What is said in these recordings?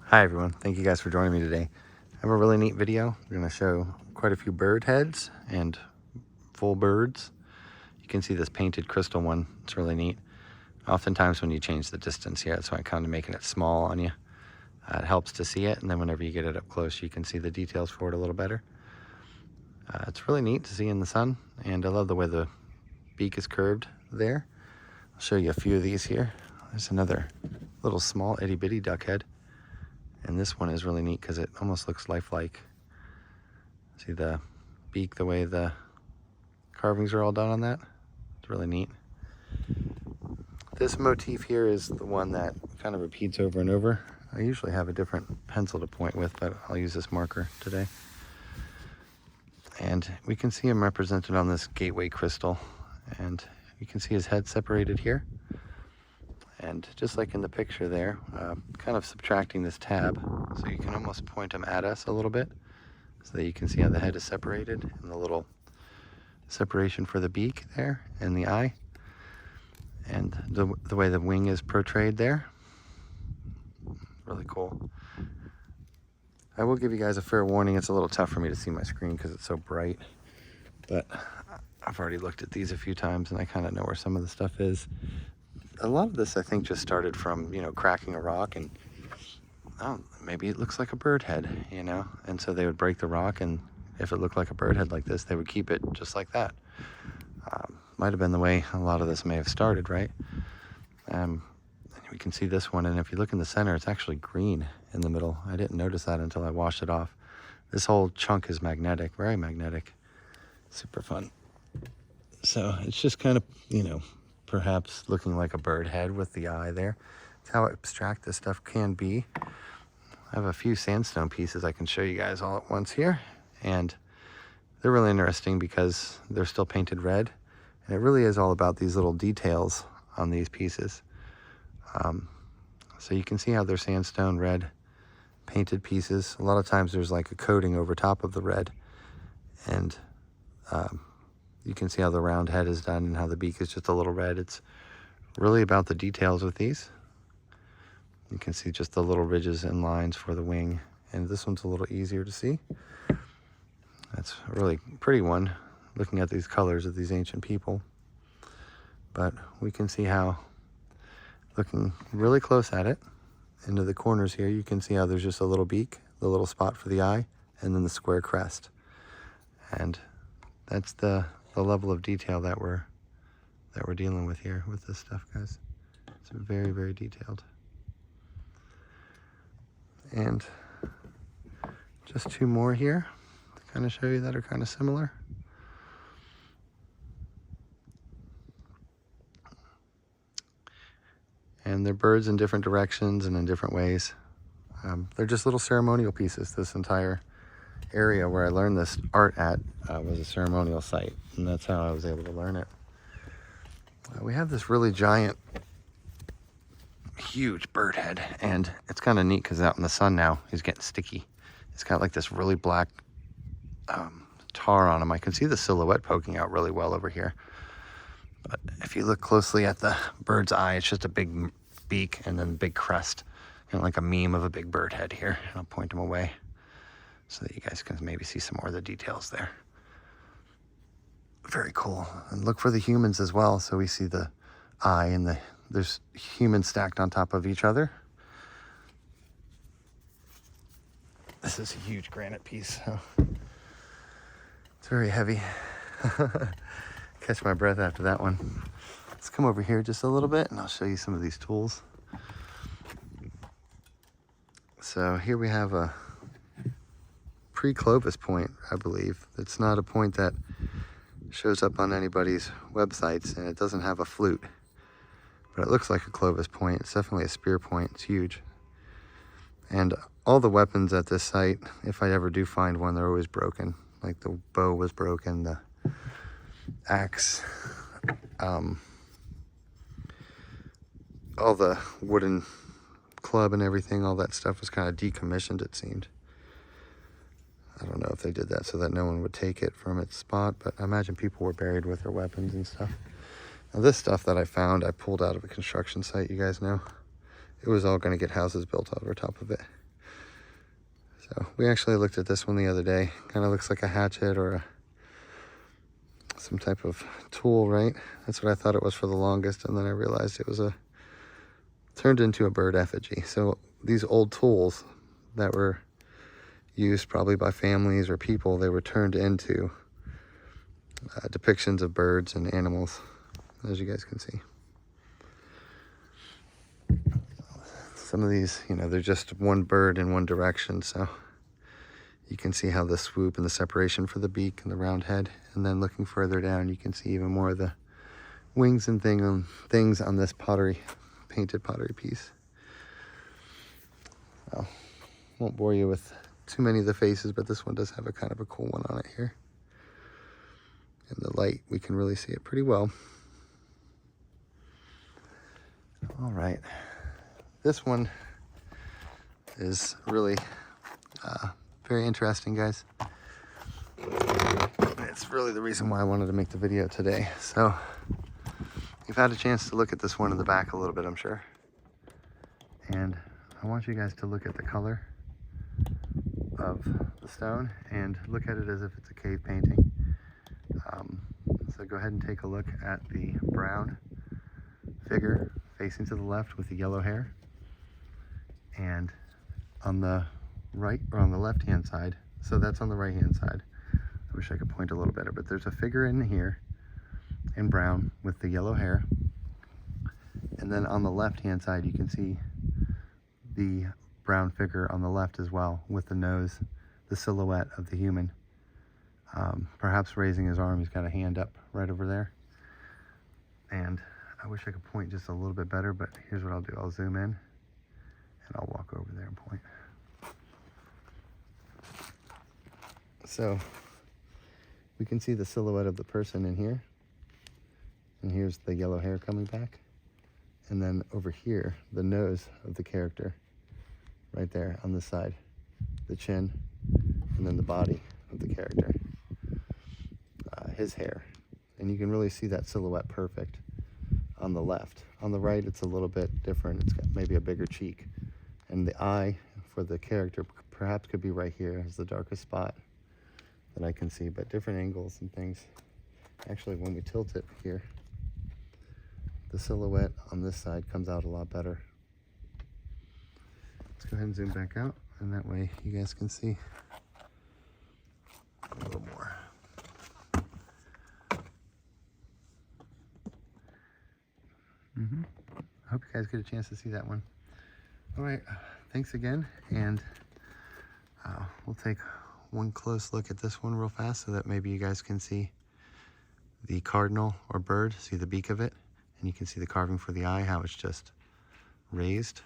Hi everyone, thank you guys for joining me today. I have a really neat video. I'm going to show quite a few bird heads and full birds. You can see this painted crystal one, it's really neat. Oftentimes when you change the distance here, that's why I'm kind of making it small on you. It helps to see it, and then whenever you get it up close, you can see the details for it a little better. It's really neat to see in the sun, and I love the way the beak is curved there. I'll show you a few of these here. There's another little small itty bitty duck head. And this one is really neat because it almost looks lifelike. See the beak, the way the carvings are all done on that? It's really neat. This motif here is the one that kind of repeats over and over. I usually have a different pencil to point with, but I'll use this marker today. And we can see him represented on this gateway crystal. And you can see his head separated here. And just like in the picture there, kind of subtracting this tab, so you can almost point them at us a little bit, so that you can see how the head is separated, and the little separation for the beak there, and the eye, and the way the wing is portrayed there. Really cool. I will give you guys a fair warning, it's a little tough for me to see my screen because it's so bright, but I've already looked at these a few times, and I kind of know where some of the stuff is. A lot of this, I think, just started from, cracking a rock and, maybe it looks like a bird head, and so they would break the rock, and if it looked like a bird head like this, they would keep it just like that. Might have been the way a lot of this may have started, right? And we can see this one, and if you look in the center, it's actually green in the middle. I didn't notice that until I washed it off. This whole chunk is magnetic, very magnetic. Super fun. So it's just kind of, perhaps looking like a bird head with the eye there. It's how abstract this stuff can be. I have a few sandstone pieces I can show you guys all at once here, and they're really interesting because they're still painted red, and it really is all about these little details on these pieces. So you can see how they're sandstone red painted pieces. A lot of times there's like a coating over top of the red, and you can see how the round head is done and how the beak is just a little red. It's really about the details with these. You can see just the little ridges and lines for the wing. And this one's a little easier to see. That's a really pretty one, looking at these colors of these ancient people. But we can see how, looking really close at it, into the corners here, you can see how there's just a little beak, the little spot for the eye, and then the square crest. And that's the level of detail that we're dealing with here with this stuff, guys. It's very, very detailed. And just two more here to kind of show you that are kind of similar. And they're birds in different directions and in different ways. They're just little ceremonial pieces. This entire area where I learned this art at was a ceremonial site, and that's how I was able to learn it. We have this really giant, huge bird head, and it's kind of neat because out in the sun now, he's getting sticky. It's got like this really black tar on him. I can see the silhouette poking out really well over here. But if you look closely at the bird's eye, it's just a big beak and then big crest, kind of like a meme of a big bird head here. And I'll point them away so that you guys can maybe see some more of the details there. Very cool. And look for the humans as well. So we see the eye and there's humans stacked on top of each other. This is a huge granite piece. So it's very heavy. Catch my breath after that one. Let's come over here just a little bit and I'll show you some of these tools. So here we have a pre-Clovis point, I believe. It's not a point that shows up on anybody's websites, and it doesn't have a flute, but it looks like a Clovis point. It's definitely a spear point. It's huge. And all the weapons at this site, if I ever do find one, they're always broken. Like the bow was broken, the axe, all the wooden club and everything, all that stuff was kind of decommissioned, it seemed. I don't know if they did that so that no one would take it from its spot, but I imagine people were buried with their weapons and stuff. Now this stuff that I found, I pulled out of a construction site, you guys know. It was all going to get houses built over top of it. So we actually looked at this one the other day. Kind of looks like a hatchet or some type of tool, right? That's what I thought it was for the longest, and then I realized it was turned into a bird effigy. So these old tools that were used probably by families or people, they were turned into depictions of birds and animals, as you guys can see. Some of these, you know, they're just one bird in one direction, so you can see how the swoop and the separation for the beak and the round head. And then looking further down, you can see even more of the wings and things on this painted pottery piece. Well, won't bore you with too many of the faces, but this one does have a kind of a cool one on it here. In the light, we can really see it pretty well. All right, this one is really very interesting, guys. It's really the reason why I wanted to make the video today. So you've had a chance to look at this one in the back a little bit, I'm sure. And I want you guys to look at the color of the stone and look at it as if it's a cave painting. So go ahead and take a look at the brown figure facing to the left with the yellow hair. And on the right, or on the left hand side, so that's on the right hand side. I wish I could point a little better, but there's a figure in here in brown with the yellow hair. And then on the left hand side, you can see the brown figure on the left as well, with the nose, the silhouette of the human. Perhaps raising his arm. He's got a hand up right over there. And I wish I could point just a little bit better, but here's what I'll do. I'll zoom in and I'll walk over there and point. So we can see the silhouette of the person in here. And here's the yellow hair coming back. And then over here, the nose of the character right there on the side, the chin, and then the body of the character, his hair. And you can really see that silhouette perfect on the left. On the right, it's a little bit different. It's got maybe a bigger cheek. And the eye for the character perhaps could be right here as the darkest spot that I can see, but different angles and things. Actually, when we tilt it here, the silhouette on this side comes out a lot better. Let's go ahead and zoom back out, and that way you guys can see a little more. I hope you guys get a chance to see that one. All right, thanks again, and we'll take one close look at this one real fast so that maybe you guys can see the cardinal or bird, see the beak of it, and you can see the carving for the eye, how it's just raised.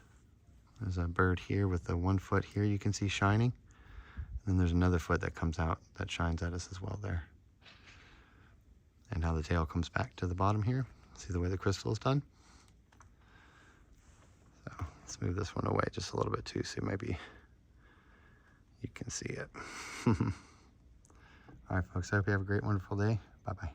There's a bird here with the 1 foot here you can see shining, and then there's another foot that comes out that shines at us as well there. And how the tail comes back to the bottom here. See the way the crystal is done? So let's move this one away just a little bit too, so maybe you can see it. All right, folks, I hope you have a great, wonderful day. Bye-bye.